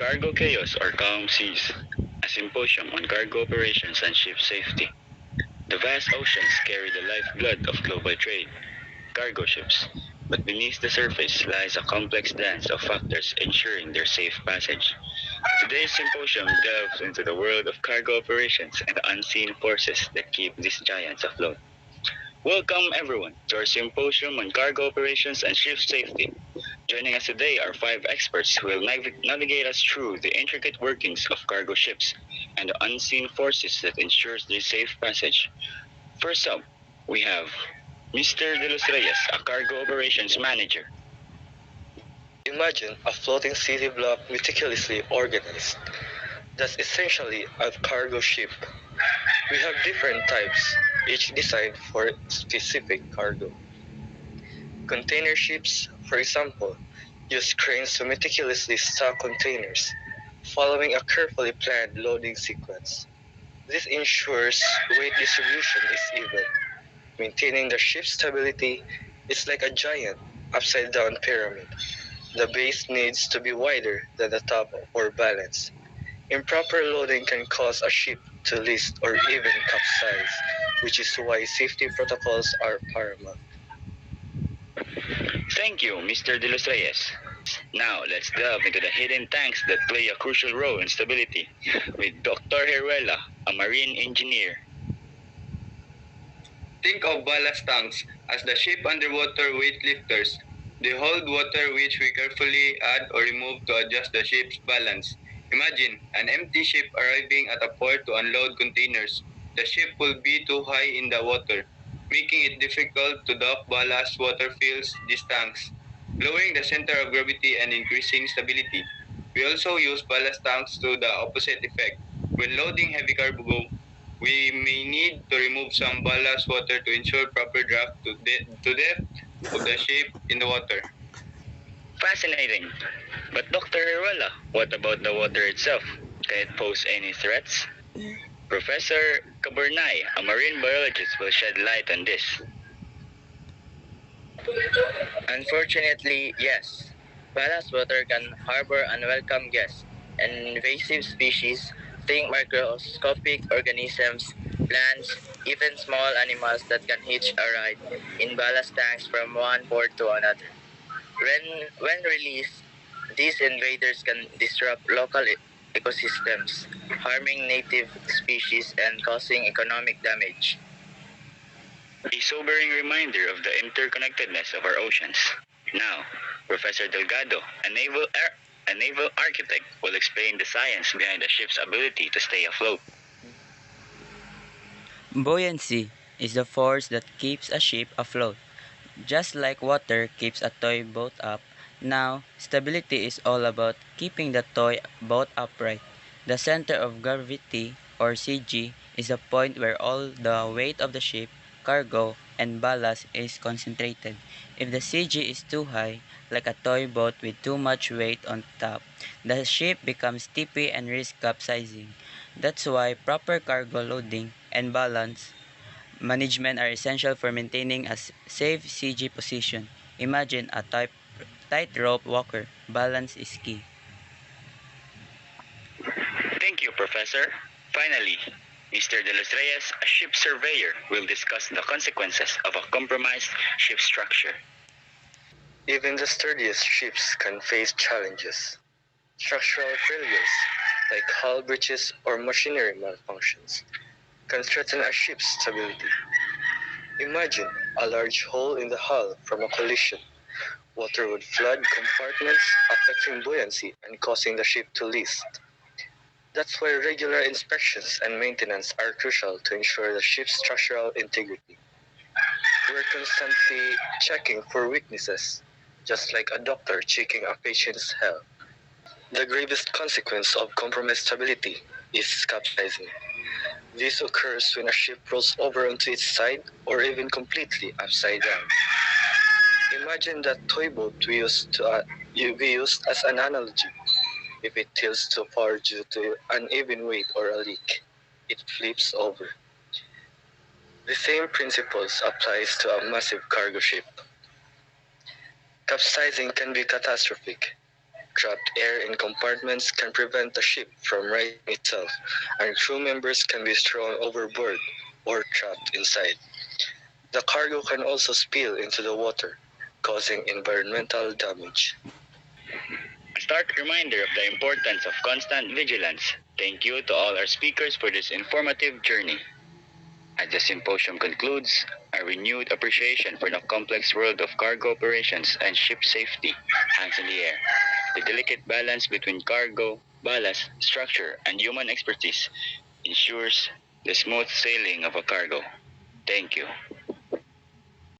Cargo Chaos or Calm Seas, a symposium on cargo operations and ship safety. The vast oceans carry the lifeblood of global trade, cargo ships, but beneath the surface lies a complex dance of factors ensuring their safe passage. Today's symposium delves into the world of cargo operations and the unseen forces that keep these giants afloat. Welcome everyone to our symposium on cargo operations and ship safety. Joining us today are five experts who will navigate us through the intricate workings of cargo ships and the unseen forces that ensures their safe passage. First up, we have Mr. De Los Reyes, a cargo operations manager. Imagine a floating city block meticulously organized. That's essentially a cargo ship. We have different types, each designed for specific cargo. Container ships, for example, use cranes to meticulously stack containers, following a carefully planned loading sequence. This ensures weight distribution is even. Maintaining the ship's stability is like a giant, upside-down pyramid. The base needs to be wider than the top for balance. Improper loading can cause a ship to list or even capsize, which is why safety protocols are paramount. Thank you, Mr. De Los Reyes. Now, let's delve into the hidden tanks that play a crucial role in stability with Dr. Heruela, a marine engineer. Think of ballast tanks as the ship underwater weightlifters. They hold water which we carefully add or remove to adjust the ship's balance. Imagine an empty ship arriving at a port to unload containers. The ship will be too high in the water, making it difficult to dock ballast water fills these tanks, lowering the center of gravity and increasing stability. We also use ballast tanks to the opposite effect. When loading heavy cargo, we may need to remove some ballast water to ensure proper draft to depth of the ship in the water. Fascinating. But Dr. Heruela, what about the water itself? Can it pose any threats? Professor Caburnay, a marine biologist, will shed light on this. Unfortunately, yes. Ballast water can harbor unwelcome guests and invasive species, think microscopic organisms, plants, even small animals that can hitch a ride in ballast tanks from one port to another. When released, these invaders can disrupt local ecosystems, harming native species and causing economic damage. A sobering reminder of the interconnectedness of our oceans. Now, Professor Delgado, a naval architect, will explain the science behind a ship's ability to stay afloat. Buoyancy is the force that keeps a ship afloat. Just like water keeps a toy boat up, now stability is all about keeping the toy boat upright. The center of gravity, or CG, is the point where all the weight of the ship, cargo, and ballast is concentrated. If the CG is too high, like a toy boat with too much weight on top, the ship becomes tippy and risks capsizing. That's why proper cargo loading and balance management are essential for maintaining a safe CG position. Imagine a tightrope walker. Balance is key. Thank you, Professor. Finally, Mr. De Los Reyes, a ship surveyor, will discuss the consequences of a compromised ship structure. Even the sturdiest ships can face challenges. Structural failures, like hull breaches or machinery malfunctions, can threaten a ship's stability. Imagine a large hole in the hull from a collision. Water would flood compartments, affecting buoyancy and causing the ship to list. That's why regular inspections and maintenance are crucial to ensure the ship's structural integrity. We're constantly checking for weaknesses, just like a doctor checking a patient's health. The gravest consequence of compromised stability is capsizing. This occurs when a ship rolls over onto its side or even completely upside down. Imagine that toy boat we used as an analogy. If it tilts too far due to uneven weight or a leak, it flips over. The same principles applies to a massive cargo ship. Capsizing can be catastrophic. Trapped air in compartments can prevent the ship from rising itself, and crew members can be thrown overboard or trapped inside. The cargo can also spill into the water, causing environmental damage. A stark reminder of the importance of constant vigilance. Thank you to all our speakers for this informative journey. As the symposium concludes, a renewed appreciation for the complex world of cargo operations and ship safety hangs in the air. The delicate balance between cargo, ballast, structure, and human expertise ensures the smooth sailing of a cargo. Thank you.